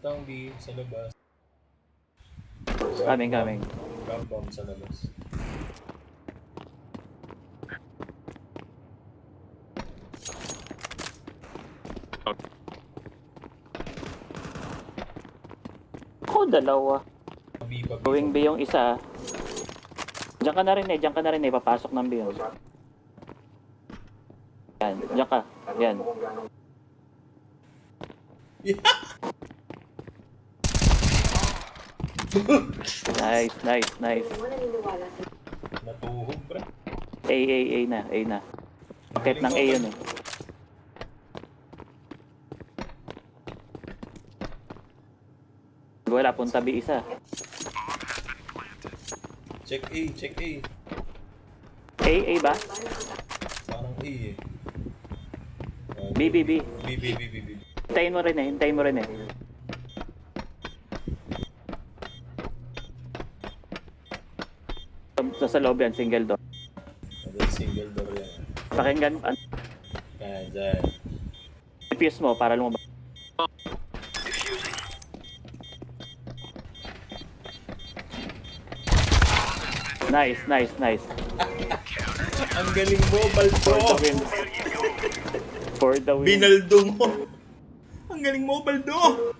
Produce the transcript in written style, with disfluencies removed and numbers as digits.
Puntang B sa labas. Coming. Drop bomb sa labas. Ako, dalawa. B pa. Going B yung isa. Diyan ka na rin eh. Papasok ng B yun. Yan, diyan ka. Yan. Nice. Natuhog, bro. A na. Bakit ng A yun eh. Wala, punta B isa. Check A. A ba? Parang A eh. B. B. Hintayin mo rin eh. Sa loob yan, single door. Single door yan. Pakinggan, Kaya dyan. fuse mo para lumabas. Nice. Ang galing mo, Baldo! For the win. Binaldo mo! Ang galing mo, Baldo!